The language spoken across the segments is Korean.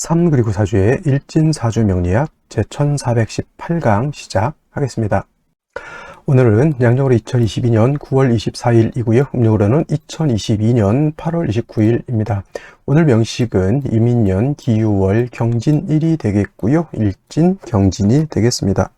3 그리고 4주의 일진사주 명리학 제1418강 시작하겠습니다. 오늘은 양력으로 2022년 9월 24일이고요. 음력으로는 2022년 8월 29일입니다. 오늘 명식은 이민년 기유월 경진일이 되겠고요. 일진 경진이 되겠습니다.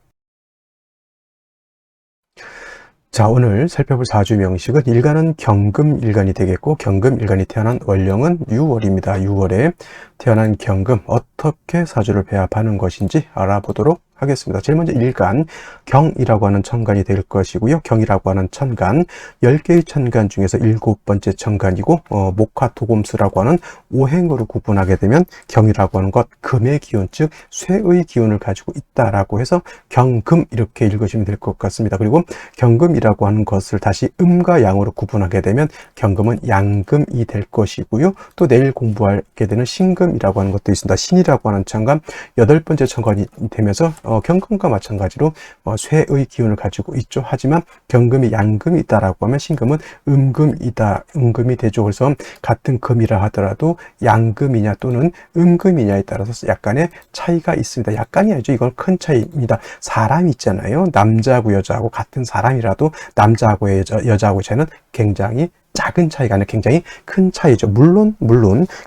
자, 오늘 살펴볼 사주 명식은 일간은 경금일간이 되겠고, 경금일간이 태어난 월령은 6월입니다. 6월에 태어난 경금, 어떻게 사주를 배합하는 것인지 알아보도록 하겠습니다. 제일 먼저 일간, 경이라고 하는 천간이 될 것이고요. 경이라고 하는 천간, 10개의 천간 중에서 7번째 천간이고, 목화토금수라고 하는 오행으로 구분하게 되면 경이라고 하는 것, 금의 기운, 즉 쇠의 기운을 가지고 있다라고 해서 경금 이렇게 읽으시면 될 것 같습니다. 그리고 경금이라고 하는 것을 다시 음과 양으로 구분하게 되면 경금은 양금이 될 것이고요. 또 내일 공부하게 되는 신금이라고 하는 것도 있습니다. 신이라고 하는 천간, 8번째 천간이 되면서 경금과 마찬가지로 쇠의 기운을 가지고 있죠. 하지만 경금이 양금이 있다라고 하면 신금은 음금이다, 음금이 되죠. 그래서 같은 금이라 하더라도 양금이냐 또는 음금이냐에 따라서 약간의 차이가 있습니다. 약간이 아니죠. 이건 큰 차이입니다. 사람이 있잖아요. 남자하고 여자하고 같은 사람이라도 남자하고 여자하고 차이는 굉장히 작은 차이가 아니라 굉장히 큰 차이죠. 물론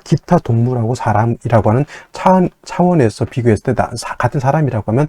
기타 동물하고 사람이라고 하는 차원에서 비교했을 때 같은 사람이라고 하면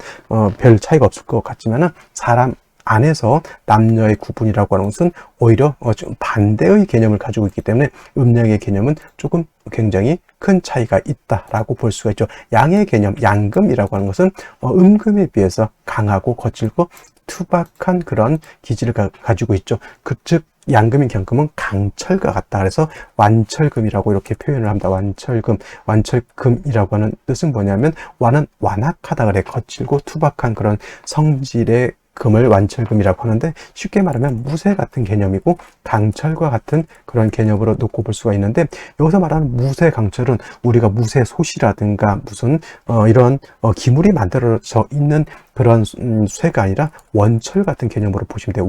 별 차이가 없을 것 같지만은 사람 안에서 남녀의 구분이라고 하는 것은 오히려 좀 반대의 개념을 가지고 있기 때문에 음양의 개념은 조금 굉장히 큰 차이가 있다라고 볼 수가 있죠. 양의 개념, 양금이라고 하는 것은 음금에 비해서 강하고 거칠고 투박한 그런 기질을 가지고 있죠. 즉 양금인 경금은 강철과 같다. 그래서 완철금이라고 이렇게 표현을 합니다. 완철금, 완철금이라고 하는 뜻은 뭐냐면 완은 완악하다 그래. 거칠고 투박한 그런 성질의 금을 완철금이라고 하는데 쉽게 말하면 무쇠 같은 개념이고 강철과 같은 그런 개념으로 놓고 볼 수가 있는데 여기서 말하는 무쇠 강철은 우리가 무쇠 솥이라든가 무슨 이런 기물이 만들어져 있는 그런 쇠가 아니라 원철 같은 개념으로 보시면 돼요.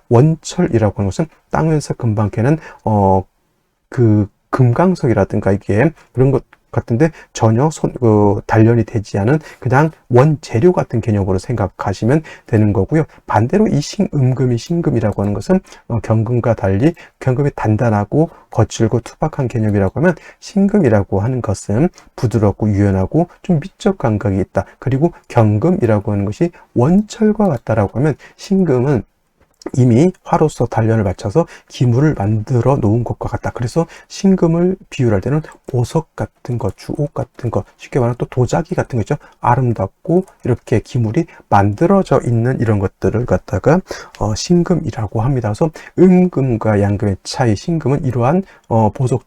원철이라고 하는 것은 땅에서 금방 캐는 그 금강석이라든가 이게 그런 것 같은데 전혀 단련이 되지 않은 그냥 원재료 같은 개념으로 생각하시면 되는 거고요. 반대로 이 음금이 신금이라고 하는 것은 경금과 달리 경금이 단단하고 거칠고 투박한 개념이라고 하면 신금이라고 하는 것은 부드럽고 유연하고 좀 미적 감각이 있다. 그리고 경금이라고 하는 것이 원철과 같다라고 하면 신금은 이미 화로서 단련을 마쳐서 기물을 만들어 놓은 것과 같다. 그래서 신금을 비유할 때는 보석 같은 것, 주옥 같은 것, 쉽게 말하면 또 도자기 같은 거 있죠. 아름답고 이렇게 기물이 만들어져 있는 이런 것들을 갖다가 신금이라고 합니다. 그래서 음금과 양금의 차이, 신금은 이러한 보석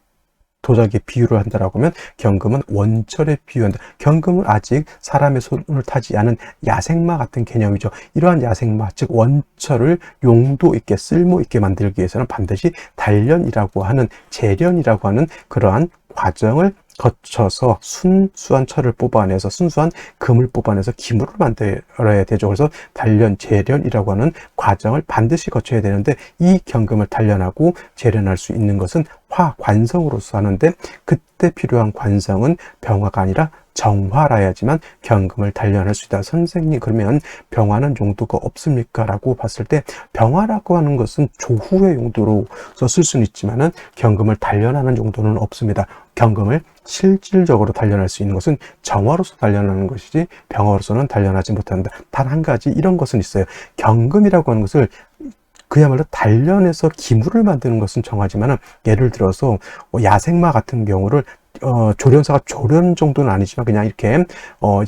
도자기에 비유를 한다라고 하면 경금은 원철에 비유한다. 경금은 아직 사람의 손을 타지 않은 야생마 같은 개념이죠. 이러한 야생마, 즉 원철을 용도 있게 쓸모 있게 만들기 위해서는 반드시 단련이라고 하는 재련이라고 하는 그러한 과정을 거쳐서 순수한 철을 뽑아내서 순수한 금을 뽑아내서 기물을 만들어야 되죠. 그래서 단련, 재련이라고 하는 과정을 반드시 거쳐야 되는데 이 경금을 단련하고 재련할 수 있는 것은 화관성으로서 하는데 그때 필요한 관성은 병화가 아니라 정화라야지만 경금을 단련할 수 있다. 선생님, 그러면 병화는 용도가 없습니까? 라고 봤을 때 병화라고 하는 것은 조후의 용도로서 쓸 수는 있지만은 경금을 단련하는 용도는 없습니다. 경금을 실질적으로 단련할 수 있는 것은 정화로서 단련하는 것이지 병화로서는 단련하지 못한다. 단 한 가지 이런 것은 있어요. 경금이라고 하는 것을 그야말로 단련해서 기물을 만드는 것은 정하지만은 예를 들어서 야생마 같은 경우를 조련사가 조련 정도는 아니지만 그냥 이렇게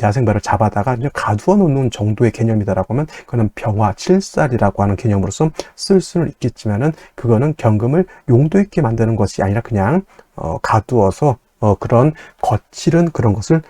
야생마를 잡아다가 그냥 가두어 놓는 정도의 개념이다라고 하면 그거는 병화, 칠살이라고 하는 개념으로서 쓸 수는 있겠지만은 그거는 경금을 용도 있게 만드는 것이 아니라 그냥 가두어서 그런 거칠은 그런 것을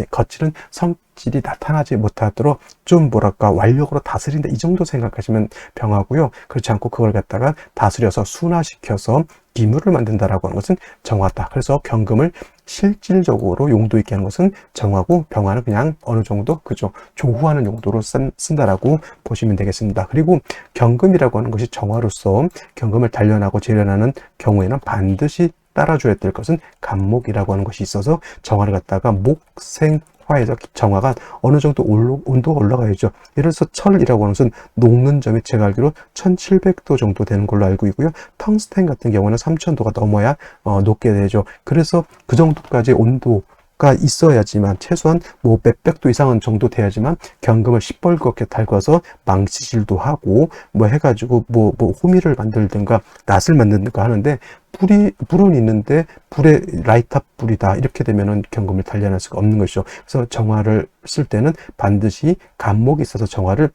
거칠은 성질이 나타나지 못하도록 좀 뭐랄까 완력으로 다스린다 이 정도 생각하시면 병화고요. 그렇지 않고 그걸 갖다가 다스려서 순화시켜서 기물을 만든다라고 하는 것은 정화다. 그래서 경금을 실질적으로 용도 있게 하는 것은 정화고 병화는 그냥 어느 정도 그죠 조후하는 용도로 쓴다라고 보시면 되겠습니다. 그리고 경금이라고 하는 것이 정화로서 경금을 단련하고 재련하는 경우에는 반드시 따라줘야 될 것은 간목이라고 하는 것이 있어서 정화를 갖다가 목생화에서 정화가 어느 정도 온도가 올라가야죠. 예를 들어서 철이라고 하는 것은 녹는 점이 제가 알기로 1700도 정도 되는 걸로 알고 있고요. 텅스텐 같은 경우는 3000도가 넘어야 녹게 되죠. 그래서 그 정도까지 온도가 있어야지만 최소한 뭐 몇백 도 이상은 정도 돼야지만 경금을 시뻘겋게 달궈서 망치질도 하고 뭐 해가지고 뭐 호미를 만들든가 낫을 만들든가 하는데 불은 있는데 불에 라이터 불이다 이렇게 되면은 경금을 단련할 수가 없는 것이죠. 그래서 정화를 쓸 때는 반드시 간목이 있어서 정화를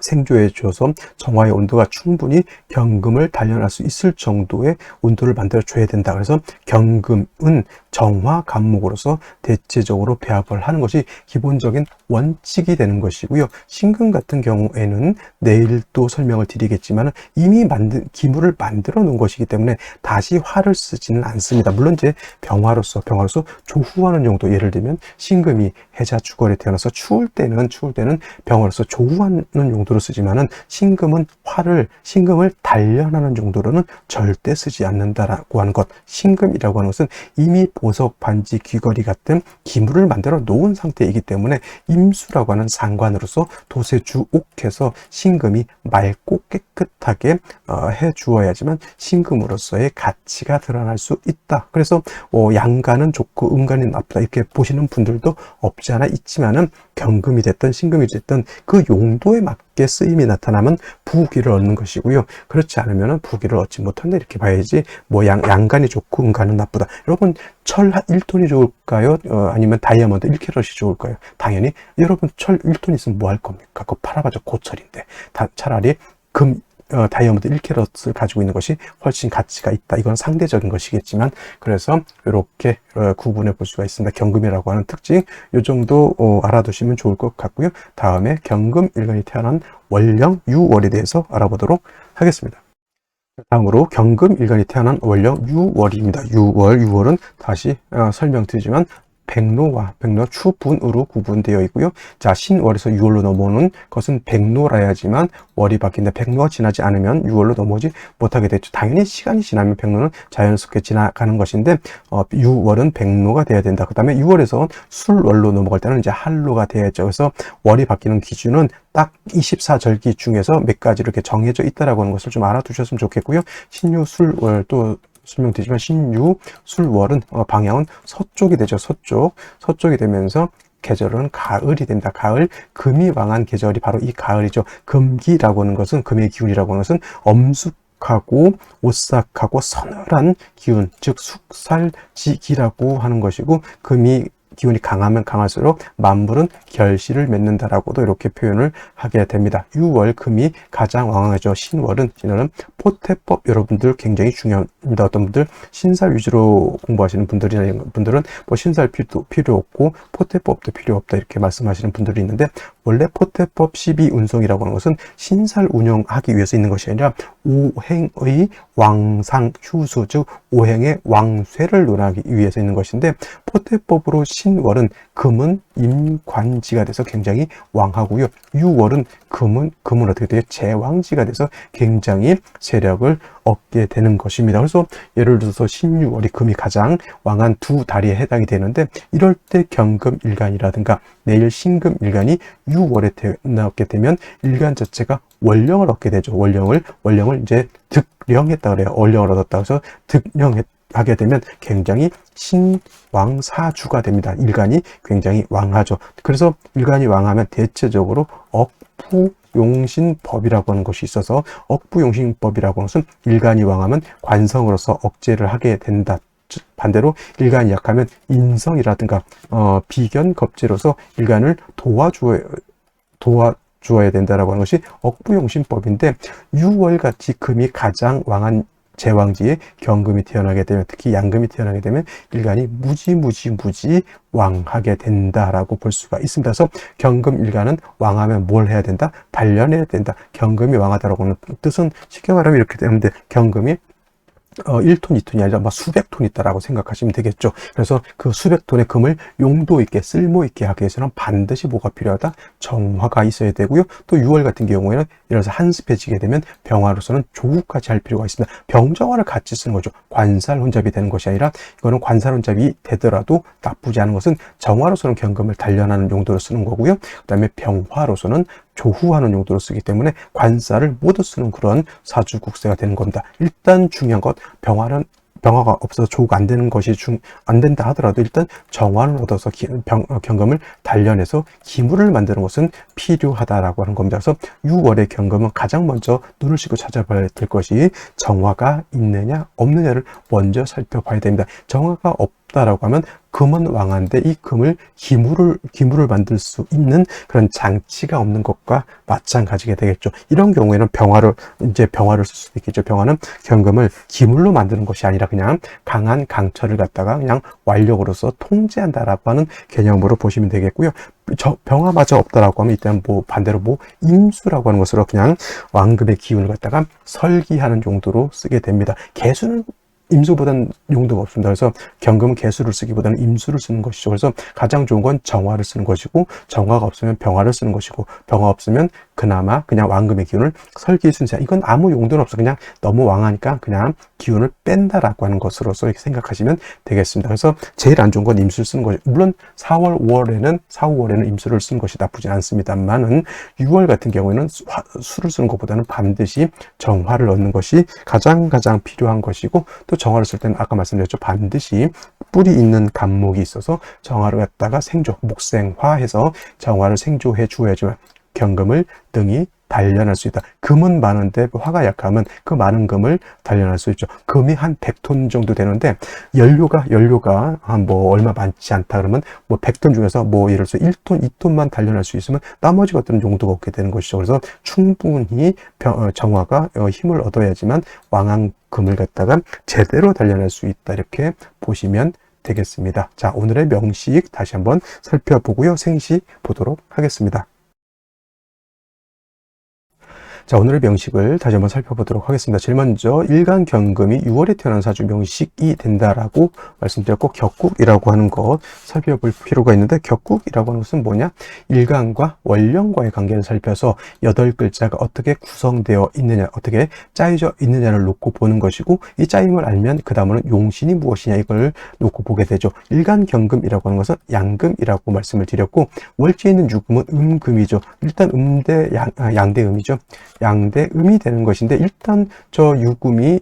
생조해 줘서 정화의 온도가 충분히 경금을 단련할 수 있을 정도의 온도를 만들어 줘야 된다. 그래서 경금은 정화 간목으로서 대체적으로 배합을 하는 것이 기본적인 원칙이 되는 것이고요. 신금 같은 경우에는 내일 또 설명을 드리겠지만 이미 기물을 만들어 놓은 것이기 때문에 다시 화를 쓰지는 않습니다. 물론 이제 병화로서 조후하는 정도, 예를 들면 신금이 해자 주걸에 태어나서 추울 때는 병화로서 조후하는 용도로 쓰지만은 신금을 단련하는 정도로는 절대 쓰지 않는다라고 하는 것. 신금이라고 하는 것은 이미 보석, 반지, 귀걸이 같은 기물을 만들어 놓은 상태이기 때문에 임수라고 하는 상관으로서 도세주옥해서 신금이 맑고 깨끗하게 해 주어야지만 신금으로서의 가치가 드러날 수 있다. 그래서 양간은 좋고 음간이 나쁘다 이렇게 보시는 분들도 없지 않아 있지만은 경금이 됐든 신금이 됐든 그 용도에 맞게 쓰임이 나타나면 부귀를 얻는 것이고요. 그렇지 않으면 부귀를 얻지 못한다 이렇게 봐야지. 뭐 양간이 좋고 음간은 나쁘다. 여러분 철 1톤이 좋을까요? 아니면 다이아몬드 1캐럿이 좋을까요? 당연히 여러분 철 1톤 있으면 뭐 할 겁니까? 그거 팔아봐도 고철인데 차라리 다이아몬드 1캐럿을 가지고 있는 것이 훨씬 가치가 있다. 이건 상대적인 것이겠지만, 그래서 이렇게 구분해 볼 수가 있습니다. 경금이라고 하는 특징, 이 정도 알아두시면 좋을 것 같고요. 다음에 경금 일간이 태어난 월령 유월에 대해서 알아보도록 하겠습니다. 다음으로 경금 일간이 태어난 월령 유월입니다. 유월은 다시 설명드리지만 백로와 추분으로 구분되어 있고요. 자, 신월에서 유월로 넘어오는 것은 백로라야지만 월이 바뀐다. 백로가 지나지 않으면 유월로 넘어오지 못하게 되죠. 당연히 시간이 지나면 백로는 자연스럽게 지나가는 것인데 유월은 백로가 돼야 된다. 그 다음에 유월에서 술월로 넘어갈 때는 이제 한로가 돼야죠. 그래서 월이 바뀌는 기준은 딱 24절기 중에서 몇 가지 이렇게 정해져 있다라고 하는 것을 좀 알아두셨으면 좋겠고요. 신유, 술월 또 설명드리지만 신유, 술월은 방향은 서쪽이 되죠. 서쪽이 되면서 계절은 가을이 된다. 가을, 금이 왕한 계절이 바로 이 가을이죠. 금기라고 하는 것은, 금의 기운이라고 하는 것은 엄숙하고 오싹하고 서늘한 기운, 즉 숙살지기라고 하는 것이고, 금이 기운이 강하면 강할수록 만물은 결실을 맺는다라고도 이렇게 표현을 하게 됩니다. 유월, 금이 가장 왕하죠. 신월은 포태법 여러분들 굉장히 중요합니다. 어떤 분들 신살 위주로 공부하시는 분들은 뭐 신살 필요 없고 포태법도 필요 없다 이렇게 말씀하시는 분들이 있는데, 원래 포태법 12운송이라고 하는 것은 신살 운영하기 위해서 있는 것이 아니라 오행의 왕상 휴수, 즉 오행의 왕쇠를 논하기 위해서 있는 것인데, 포태법으로 신월은 금은 임관지가 돼서 굉장히 왕하고요. 유월은 금은 어떻게 돼요? 제왕지가 돼서 굉장히 세력을 얻게 되는 것입니다. 그래서 예를 들어서 신유월이 금이 가장 왕한 두 달에 해당이 되는데, 이럴 때 경금일간이라든가 내일 신금일간이 유월에 태어나게 되면 일간 자체가 월령을 얻게 되죠. 월령을 이제 득령했다 그래요. 월령을 얻었다. 그래서 득령하게 되면 굉장히 신왕사주가 됩니다. 일간이 굉장히 왕하죠. 그래서 일간이 왕하면 대체적으로 억부용신법이라고 하는 것이 있어서, 억부용신법이라고 하는 것은 일간이 왕하면 관성으로서 억제를 하게 된다. 반대로 일간이 약하면 인성이라든가 비견겁제로서 일간을 도와주어야 된다라고 하는 것이 억부용신법인데, 유월같이 금이 가장 왕한 제왕지에 경금이 태어나게 되면, 특히 양금이 태어나게 되면 일간이 무지 왕하게 된다라고 볼 수가 있습니다. 그래서 경금 일간은 왕하면 뭘 해야 된다? 단련해야 된다. 경금이 왕하다라고 하는 뜻은 쉽게 말하면 이렇게 되는데, 경금이 1톤, 2톤이 아니라 막 수백 톤 있다라고 생각하시면 되겠죠. 그래서 그 수백 톤의 금을 용도 있게 쓸모 있게 하기 위해서는 반드시 뭐가 필요하다? 정화가 있어야 되고요. 또 6월 같은 경우에는 예를 들어서 한습해지게 되면 병화로서는 조구까지 할 필요가 있습니다. 병정화를 같이 쓰는 거죠. 관살 혼잡이 되는 것이 아니라 이거는 관살 혼잡이 되더라도 나쁘지 않은 것은 정화로서는 경금을 단련하는 용도로 쓰는 거고요. 그 다음에 병화로서는 조후하는 용도로 쓰기 때문에 관살을 모두 쓰는 그런 사주국세가 되는 겁니다. 일단 중요한 것, 병화가 없어서 조우가 안 되는 것이 안 된다 하더라도 일단 정화를 얻어서 경금을 단련해서 기물을 만드는 것은 필요하다라고 하는 겁니다. 그래서 6월의 경금은 가장 먼저 눈을 씻고 찾아봐야 될 것이 정화가 있느냐 없느냐를 먼저 살펴봐야 됩니다. 정화가 없다라고 하면 금은 왕한데 이 금을 기물을 만들 수 있는 그런 장치가 없는 것과 마찬가지가 되겠죠. 이런 경우에는 병화를 쓸 수도 있겠죠. 병화는 경금을 기물로 만드는 것이 아니라 그냥 강한 강철을 갖다가 그냥 완력으로서 통제한다라고 하는 개념으로 보시면 되겠고요. 병화마저 없다라고 하면 이때는 반대로 임수라고 하는 것으로 그냥 왕금의 기운을 갖다가 설기하는 용도로 쓰게 됩니다. 개수는 임수보다는 용도가 없습니다. 그래서 경금은 개수를 쓰기보다는 임수를 쓰는 것이죠. 그래서 가장 좋은 건 정화를 쓰는 것이고, 정화가 없으면 병화를 쓰는 것이고, 병화 없으면 그나마 그냥 왕금의 기운을 설기할 수 있는, 이건 아무 용도는 없어. 그냥 너무 왕하니까 그냥 기운을 뺀다라고 하는 것으로서 이렇게 생각하시면 되겠습니다. 그래서 제일 안 좋은 건 임수를 쓰는 거죠. 물론 4월, 5월에는 임수를 쓰는 것이 나쁘진 않습니다만은 6월 같은 경우에는 수를 쓰는 것보다는 반드시 정화를 얻는 것이 가장 필요한 것이고, 또 정화를 쓸 때는 아까 말씀드렸죠. 반드시 뿔이 있는 간목이 있어서 정화를 갖다가 목생화해서 정화를 생조해 주어야지만 경금을 능히 단련할 수 있다. 금은 많은데 화가 약하면 그 많은 금을 단련할 수 있죠. 금이 한 100톤 정도 되는데 연료가 한 얼마 많지 않다 그러면 100톤 중에서 예를 들어서 1톤, 2톤만 단련할 수 있으면 나머지 것들은 용도가 없게 되는 것이죠. 그래서 충분히 정화가 힘을 얻어야지만 왕한 금을 갖다가 제대로 단련할 수 있다. 이렇게 보시면 되겠습니다. 자, 오늘의 명식 다시 한번 살펴보고요. 생시 보도록 하겠습니다. 자, 오늘의 명식을 다시 한번 살펴보도록 하겠습니다. 제일 먼저 일간경금이 6월에 태어난 사주 명식이 된다라고 말씀드렸고, 격국이라고 하는 것 살펴볼 필요가 있는데, 격국이라고 하는 것은 뭐냐? 일간과 원령과의 관계를 살펴서 8글자가 어떻게 구성되어 있느냐, 어떻게 짜여져 있느냐를 놓고 보는 것이고, 이 짜임을 알면 그 다음은 용신이 무엇이냐 이걸 놓고 보게 되죠. 일간경금이라고 하는 것은 양금이라고 말씀을 드렸고, 월지에 있는 유금은 음금이죠. 일단 음대 양대음이죠. 양대음이 되는 것인데, 일단 저 유금이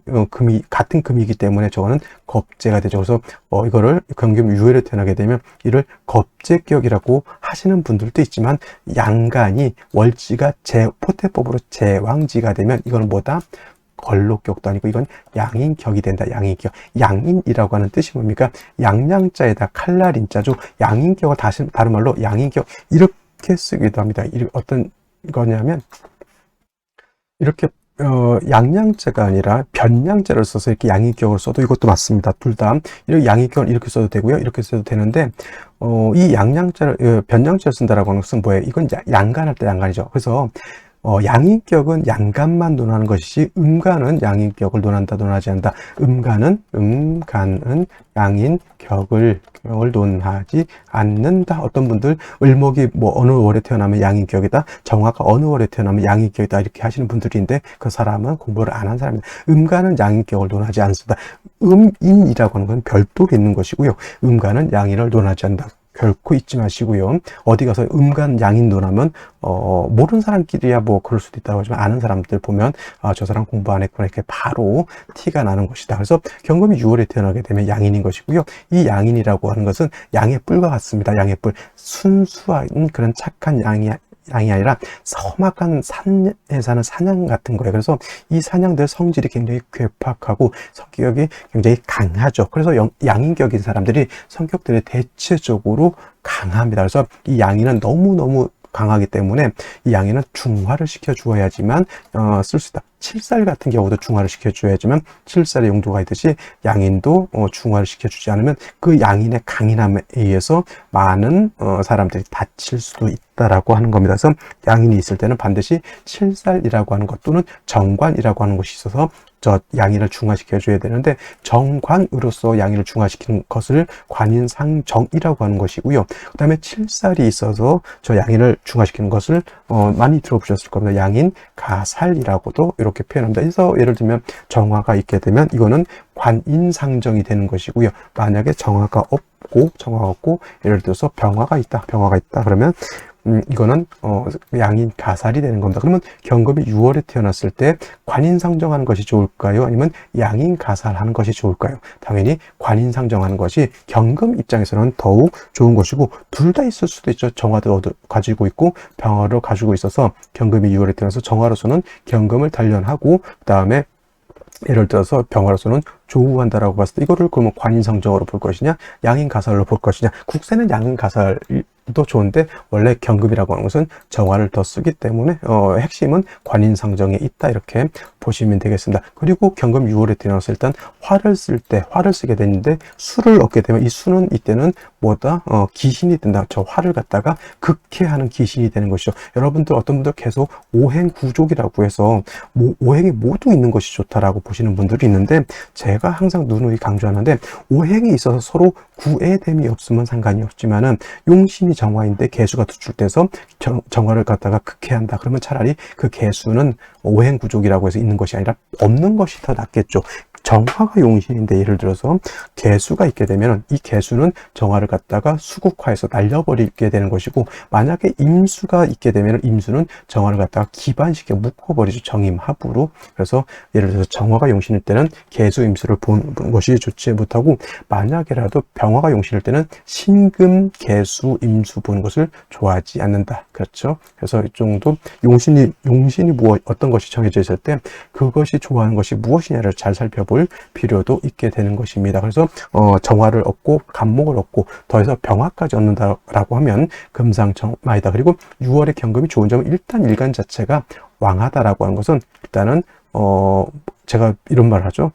같은 금이기 때문에 저거는 겁재가 되죠. 그래서 이거를 경금 6월에 태어나게 되면 이를 겁재격이라고 하시는 분들도 있지만, 양간이 월지가 포태법으로 제왕지가 되면 이거는 뭐다? 걸록격도 아니고 이건 양인격이 된다. 양인격. 양인이라고 하는 뜻이 뭡니까? 양양자에다 칼날인자죠. 양인격을 다른 말로 양인격 이렇게 쓰기도 합니다. 어떤 거냐면 이렇게 양양자가 아니라 변양자를 써서 이렇게 양인격을 써도 이것도 맞습니다. 둘 다 이렇게 양인격을 이렇게 써도 되고요. 이렇게 써도 되는데 이 양양자를 변양자를 쓴다라고 하는 것은 뭐예요? 이건 양간할 때 양간이죠. 그래서 양인격은 양간만 논하는 것이지 음간은 양인격을 논하지 않는다. 음간은 양인격을 논하지 않는다. 어떤 분들 을목이 어느 월에 태어나면 양인격이다, 정화가 어느 월에 태어나면 양인격이다 이렇게 하시는 분들인데, 그 사람은 공부를 안 한 사람입니다. 음간은 양인격을 논하지 않습니다. 음인이라고 하는 건 별도로 있는 것이고요. 음간은 양인을 논하지 않는다. 결코 잊지 마시고요. 어디 가서 음간 양인 논하면 모르는 사람끼리야 그럴 수도 있다고 하지만, 아는 사람들 보면 저 사람 공부 안 했구나 이렇게 바로 티가 나는 것이다. 그래서 경금이 6월에 태어나게 되면 양인인 것이고요. 이 양인이라고 하는 것은 양의 뿔과 같습니다. 양의 뿔, 순수한 그런 착한 양이 아니라 험악한 산에 사는 사냥 같은 거예요. 그래서 이 사냥들 성질이 굉장히 괴팍하고 성격이 굉장히 강하죠. 그래서 양인격인 사람들이 성격들이 대체적으로 강합니다. 그래서 이 양인은 너무너무 강하기 때문에 이 양인은 중화를 시켜 주어야지만 쓸 수 있다. 칠살 같은 경우도 중화를 시켜줘야지만 칠살의 용도가 있듯이 양인도 중화를 시켜주지 않으면 그 양인의 강인함에 의해서 많은 사람들이 다칠 수도 있다라고 하는 겁니다. 그래서 양인이 있을 때는 반드시 칠살이라고 하는 것 또는 정관이라고 하는 것이 있어서 저 양인을 중화시켜 줘야 되는데 정관으로서 양인을 중화시키는 것을 관인상정이라고 하는 것이고요. 그 다음에 칠살이 있어서 저 양인을 중화시키는 것을 많이 들어보셨을 겁니다. 양인 가살이라고도 이렇게 표현합니다. 그래서 예를 들면 정화가 있게 되면 이거는 관인상정이 되는 것이고요. 만약에 정화가 없고 예를 들어서 병화가 있다 그러면 이거는 양인 가살이 되는 겁니다. 그러면 경금이 6월에 태어났을 때 관인상정하는 것이 좋을까요? 아니면 양인 가살하는 것이 좋을까요? 당연히 관인상정하는 것이 경금 입장에서는 더욱 좋은 것이고, 둘 다 있을 수도 있죠. 정화도 가지고 있고 병화를 가지고 있어서 경금이 6월에 태어나서 정화로서는 경금을 단련하고, 그 다음에 예를 들어서 병화로서는 조우한다라고 봤을 때 이거를 그러면 관인상정으로 볼 것이냐, 양인가살로 볼 것이냐. 국세는 양인가살도 좋은데 원래 경금이라고 하는 것은 정화를 더 쓰기 때문에 핵심은 관인상정에 있다, 이렇게 보시면 되겠습니다. 그리고 경금 6월에 태어나서 일단 화를 쓰게 되는데, 수를 얻게 되면 이 수는 이때는 뭐다? 기신이 된다. 저 화를 갖다가 극해하는 기신이 되는 것이죠. 여러분들 어떤 분들 계속 오행구족이라고 해서 오행이 모두 있는 것이 좋다라고 보시는 분들이 있는데, 제가 항상 누누이 강조하는데, 오행이 있어서 서로 구애됨이 없으면 상관이 없지만은 용신이 정화인데 개수가 투출돼서 정화를 갖다가 극해한다. 그러면 차라리 그 개수는 오행구족이라고 해서 있는 것이 아니라 없는 것이 더 낫겠죠. 정화가 용신인데 예를 들어서 개수가 있게 되면 이 개수는 정화를 갖다가 수국화해서 날려버리게 되는 것이고, 만약에 임수가 있게 되면 임수는 정화를 갖다가 기반시켜 묶어버리죠. 정임합으로. 그래서 예를 들어서 정화가 용신일 때는 개수 임수를 보는 것이 좋지 못하고, 만약에라도 병화가 용신일 때는 신금 개수 임수 보는 것을 좋아하지 않는다. 그렇죠? 그래서 이 정도 용신이 어떤 것이 정해져 있을 때 그것이 좋아하는 것이 무엇이냐를 잘 살펴볼 필요도 있게 되는 것입니다. 그래서 정화를 얻고 간목을 얻고 더해서 병화까지 얻는다라고 하면 금상정마이다. 그리고 6월의 경금이 좋은 점은 일단 일간 자체가 왕하다라고 하는 것은, 일단은 제가 이런 말을 하죠.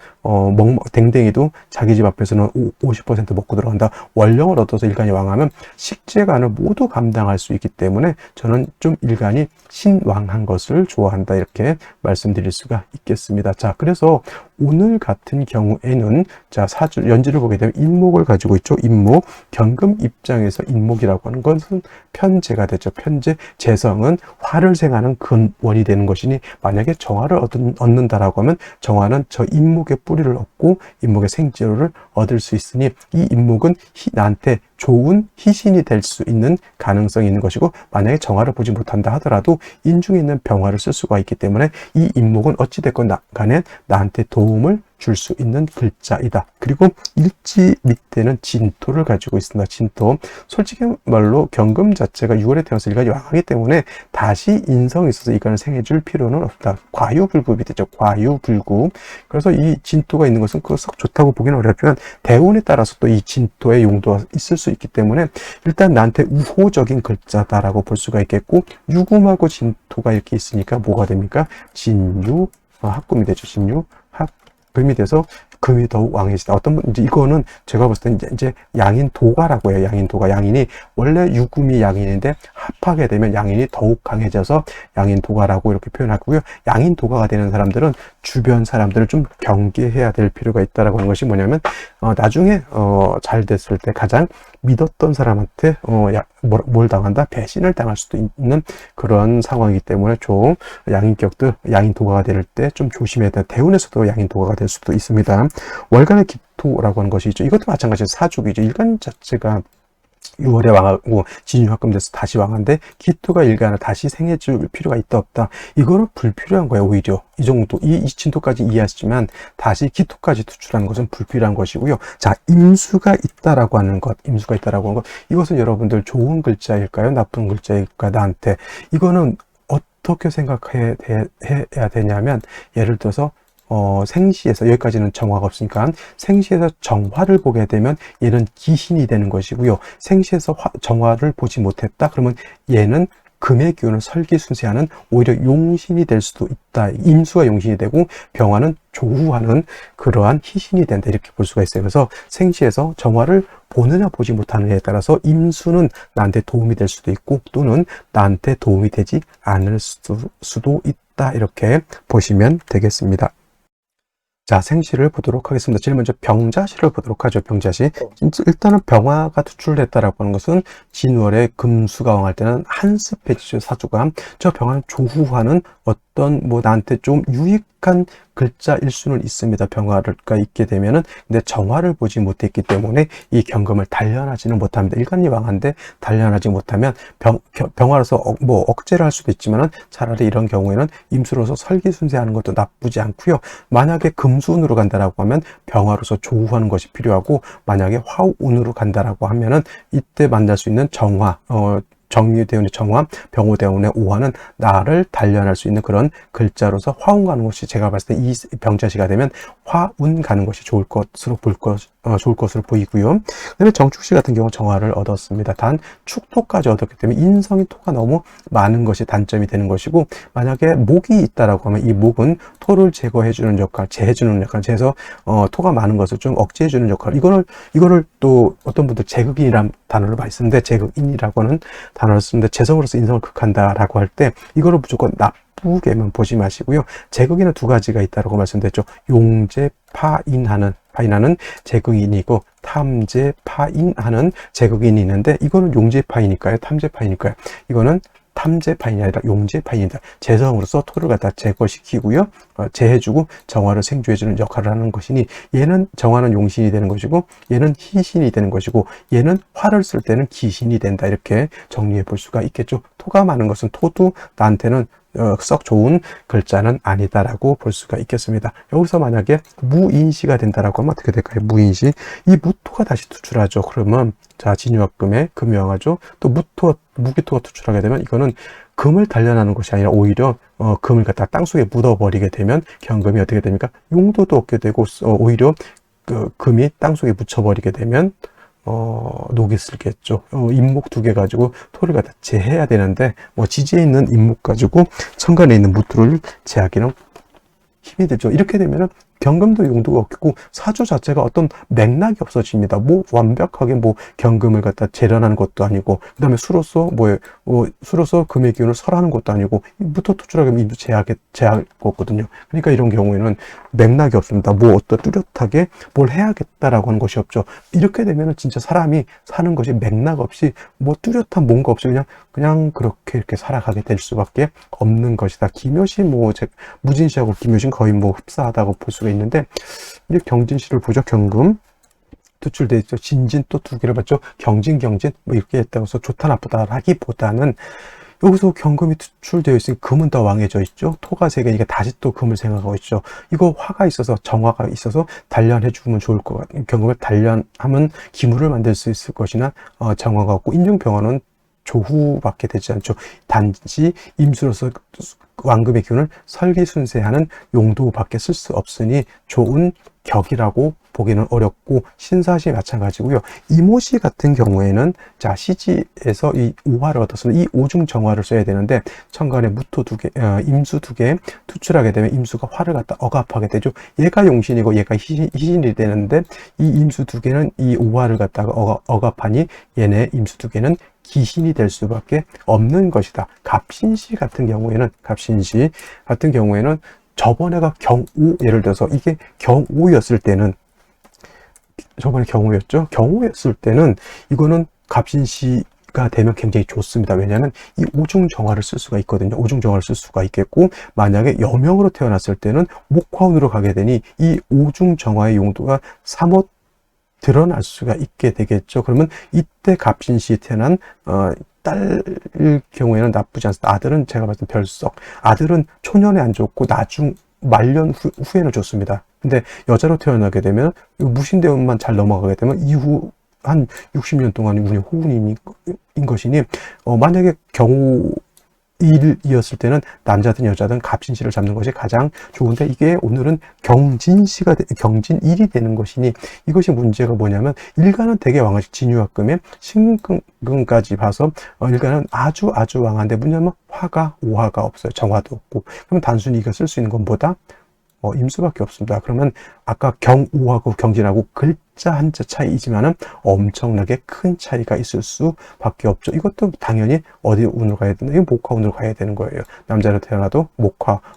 댕댕이도 자기 집 앞에서는 50% 먹고 들어간다. 원령을 얻어서 일간이 왕하면 식재간을 모두 감당할 수 있기 때문에 저는 좀 일간이 신왕한 것을 좋아한다, 이렇게 말씀드릴 수가 있겠습니다. 자, 그래서 오늘 같은 경우에는 자, 사주 연지를 보게 되면 인목을 가지고 있죠. 인목, 경금 입장에서 인목이라고 하는 것은 편재가 되죠. 편재, 재성은 화를 생하는 근원이 되는 것이니, 만약에 정화를 얻는다라고 하면 정화는 저 인목의 뿌리를 얻고 인목의 생재료를 얻을 수 있으니, 이 인목은 나한테 좋은 희신이 될 수 있는 가능성이 있는 것이고, 만약에 정화를 보지 못한다 하더라도 인중에 있는 병화를 쓸 수가 있기 때문에 이 인목은 어찌됐건 간에 나한테 도움을 줄 수 있는 글자이다. 그리고 일지 밑에는 진토를 가지고 있습니다. 진토. 솔직히 말로 경금 자체가 6월에 태어나서 일간이 왕하기 때문에 다시 인성이 있어서 이간을 생해줄 필요는 없다. 과유불급이 되죠. 과유불급. 그래서 이 진토가 있는 것은 썩 좋다고 보기는 어렵지만, 대운에 따라서 또 이 진토의 용도가 있을 수 있기 때문에 일단 나한테 우호적인 글자다라고 볼 수가 있겠고, 유금하고 진토가 이렇게 있으니까 뭐가 됩니까? 진유 합금이 되죠. 진유 합금이 돼서 금이 더욱 왕해지다. 어떤 분, 이제 이거는 제가 봤을 때 이제 양인도가라고 해요. 양인도가. 양인이 원래 유금이 양인인데 합하게 되면 양인이 더욱 강해져서 양인도가라고 이렇게 표현하고요. 양인도가가 되는 사람들은 주변 사람들을 좀 경계해야 될 필요가 있다라고 하는 것이 뭐냐면, 나중에 잘 됐을 때 가장 믿었던 사람한테 뭘 당한다? 배신을 당할 수도 있는 그런 상황이기 때문에 좀 양인격들, 양인도가가 될 때 좀 조심해야 돼. 대운에서도 양인도가가 될 수도 있습니다. 월간의 기토라고 하는 것이 있죠. 이것도 마찬가지로 사주기죠. 일간 자체가 6월에 왕하고 진유합금돼서 다시 왕한데 기토가 일간을 다시 생해줄 필요가 있다 없다, 이거는 불필요한 거예요. 오히려 이 정도 이 진토까지 이해하시지만 다시 기토까지 투출하는 것은 불필요한 것이고요. 자, 임수가 있다라고 하는 것, 이것은 여러분들 좋은 글자일까요, 나쁜 글자일까? 나한테 이거는 어떻게 생각해야 되냐면, 예를 들어서 생시에서, 여기까지는 정화가 없으니까 생시에서 정화를 보게 되면 얘는 기신이 되는 것이고요. 생시에서 정화를 보지 못했다 그러면 얘는 금의 기운을 설기순세하는 오히려 용신이 될 수도 있다. 임수가 용신이 되고 병화는 조후하는 그러한 희신이 된다, 이렇게 볼 수가 있어요. 그래서 생시에서 정화를 보느냐 보지 못하느냐에 따라서 임수는 나한테 도움이 될 수도 있고 또는 나한테 도움이 되지 않을 수도 있다, 이렇게 보시면 되겠습니다. 자, 생시를 보도록 하겠습니다. 제일 먼저 병자시를 보도록 하죠. 병자시. 일단은 병화가 투출됐다라고 하는 것은 진월에 금수가 왕할 때는 한습해지죠. 사주가. 저 병화는 조후하는 어떤 나한테 좀 유익한 글자일 수는 있습니다. 병화가 있게 되면은. 근데 정화를 보지 못했기 때문에 이 경금을 단련하지는 못합니다. 일간이 왕한데 단련하지 못하면 병화로서 억제를 할 수도 있지만은 차라리 이런 경우에는 임수로서 설기순세하는 것도 나쁘지 않고요. 만약에 금수운으로 간다라고 하면 병화로서 조우하는 것이 필요하고, 만약에 화운으로 간다라고 하면은 이때 만날 수 있는 정화, 정유대운의 정화, 병호대운의 오화는 나를 단련할 수 있는 그런 글자로서 화운 가는 것이, 제가 봤을 때 이 병자시가 되면 화운 가는 것이 좋을 것으로 좋을 것으로 보이고요. 그다음에 정축시 같은 경우 정화를 얻었습니다. 단 축토까지 얻었기 때문에 인성이 토가 너무 많은 것이 단점이 되는 것이고, 만약에 목이 있다라고 하면 이 목은 토를 제거해주는 역할, 제해주는 역할, 제해서 토가 많은 것을 좀 억제해주는 역할. 이거를 또 어떤 분들 제극인이라는 단어를 많이 쓰는데, 제극인이라고 하는 단어를 쓰는데, 재성으로서 인성을 극한다라고 할 때 이거를 무조건 나쁘게만 보지 마시고요. 제극인은 두 가지가 있다고 말씀드렸죠. 용제파인하는 제극인이고, 탐제파인하는 제극인이 있는데, 이거는 용제파이니까요, 탐제파이니까요. 이거는 탐제파인이 아니라 용제파인이다. 재성으로서 토를 갖다 제거시키고요, 제해주고 정화를 생주해주는 역할을 하는 것이니, 얘는 정화는 용신이 되는 것이고, 얘는 희신이 되는 것이고, 얘는 화를 쓸 때는 기신이 된다. 이렇게 정리해 볼 수가 있겠죠. 토가 많은 것은 토도 나한테는 썩 좋은 글자는 아니다라고 볼 수가 있겠습니다. 여기서 만약에 무인시가 된다라고 하면 어떻게 될까요? 무인시. 이 무토가 다시 투출하죠. 그러면 자, 진유합금에 금이 왕하죠. 또 무기토가 투출하게 되면 이거는 금을 단련하는 것이 아니라 오히려 금을 갖다 땅속에 묻어버리게 되면 경금이 어떻게 됩니까? 용도도 없게 되고, 오히려 그 금이 땅속에 묻혀버리게 되면 녹이 슬겠죠. 임목 두 개 가지고 토를 갖다 제해야 되는데, 지지에 있는 임목 가지고 천간에 있는 무토를 제하기는 힘이 들죠. 이렇게 되면은 경금도 용도가 없고 사주 자체가 어떤 맥락이 없어집니다. 완벽하게 경금을 갖다 재련하는 것도 아니고, 그 다음에 수로서 금의 기운을 설하는 것도 아니고, 무토 투출하게 하면 임수 제할 거거든요. 그러니까 이런 경우에는 맥락이 없습니다. 어떤 뚜렷하게 뭘 해야겠다라고 하는 것이 없죠. 이렇게 되면은 진짜 사람이 사는 것이 맥락 없이 뚜렷한 뭔가 없이 그냥 그렇게 이렇게 살아가게 될 수밖에 없는 것이다. 기묘시 무진시하고 기묘시는 거의 흡사하다고 볼 수가 있는데, 이제 경진시를 보죠. 경금 투출되어 있죠. 진진 또 두 개를 봤죠. 경진 이렇게 했다고 해서 좋다 나쁘다라기보다는, 여기서 경금이 투출되어 있으니 금은 더 왕해져 있죠. 토가 세 개니까 다시 또 금을 생각하고 있죠. 이거 화가 있어서, 정화가 있어서 단련해 주면 좋을 것 같아요. 경금을 단련하면 기물을 만들 수 있을 것이나, 정화가 없고, 인중병화는 조후밖에 되지 않죠. 단지 임수로서 왕금의 기운을 설기순세하는 용도밖에 쓸 수 없으니 좋은 격이라고 보기는 어렵고, 신사시 마찬가지고요. 이모시 같은 경우에는 자, 시지에서 이 오화를 얻었으면 이 오중 정화를 써야 되는데, 천간에 무토 두 개, 임수 두 개 투출하게 되면 임수가 화를 갖다 억압하게 되죠. 얘가 용신이고 얘가 희신이 되는데, 이 임수 두 개는 이 오화를 갖다가 억압하니 얘네 임수 두 개는 기신이 될 수밖에 없는 것이다. 갑신시 같은 경우에는 저번에가 경오, 예를 들어서 이게 경오였을 때는, 저번에 경오였죠. 경오였을 때는 이거는 갑신시가 되면 굉장히 좋습니다. 왜냐하면 이 오중정화를 쓸 수가 있거든요. 오중정화를 쓸 수가 있겠고, 만약에 여명으로 태어났을 때는 목화운으로 가게 되니 이 오중정화의 용도가 사뭇 드러날 수가 있게 되겠죠. 그러면 이때 갑신시에 태어난 딸 경우에는 나쁘지 않습니다. 아들은 제가 봤을 때 별석. 아들은 초년에 안 좋고 말년 후에는 좋습니다. 근데 여자로 태어나게 되면 무신대운만 잘 넘어가게 되면 이후 한 60년 동안 운이 호운인 것이니, 만약에 경우일이었을 때는 남자든 여자든 갑신시를 잡는 것이 가장 좋은데, 이게 오늘은 경진일이 되는 것이니, 이것이 문제가 뭐냐면, 일간은 되게 왕하시 진유합금에 신금까지 봐서 일간은 아주 왕한데, 뭐냐면 화가 오화가 없어요. 정화도 없고. 그러면 단순히 이거 쓸 수 있는 것보다 임수밖에 없습니다. 그러면 아까 경오하고 경진하고 글자 한자 차이이지만은 엄청나게 큰 차이가 있을 수밖에 없죠. 이것도 당연히 어디 운으로 가야 되나? 이거 목화운으로 가야 되는 거예요. 남자로 태어나도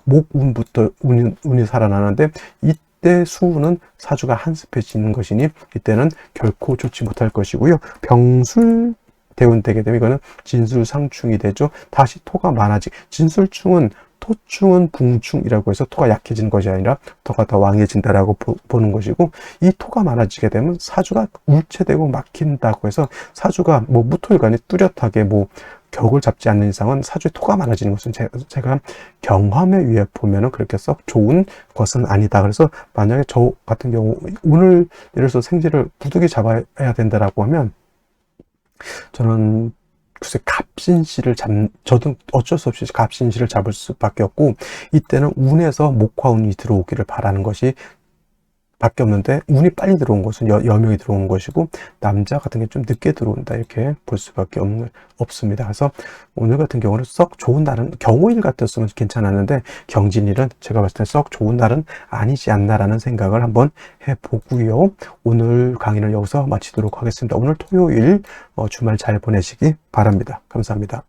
목운부터 운이 살아나는데, 이때 이때 수운은 사주가 한습해지는 것이니 이때는 결코 좋지 못할 것이고요. 병술 대운되게 되면 이거는 진술상충이 되죠. 다시 토가 많아지. 진술충은 토충은 붕충이라고 해서 토가 약해지는 것이 아니라 토가 더 왕해진다라고 보는 것이고, 이 토가 많아지게 되면 사주가 울체되고 막힌다고 해서 사주가 뭐 무토일간이 뚜렷하게 뭐 격을 잡지 않는 이상은 사주에 토가 많아지는 것은 제가 경험에 의해 보면은 그렇게 썩 좋은 것은 아니다. 그래서 만약에 저 같은 경우 오늘 예를 들어서 생지를 부득이 잡아야 된다라고 하면 저는 글쎄 갑신시를 저도 어쩔 수 없이 갑신시를 잡을 수밖에 없고, 이때는 운에서 목화운이 들어오기를 바라는 것이 밖에 없는데, 운이 빨리 들어온 것은 여명이 들어오는 것이고, 남자 같은 게 좀 늦게 들어온다 이렇게 볼 수밖에 없습니다. 그래서 오늘 같은 경우는 썩 좋은 날은, 경호일 같았으면 괜찮았는데 경진일은 제가 봤을 때 썩 좋은 날은 아니지 않나라는 생각을 한번 해보고요. 오늘 강의는 여기서 마치도록 하겠습니다. 오늘 토요일 주말 잘 보내시기 바랍니다. 감사합니다.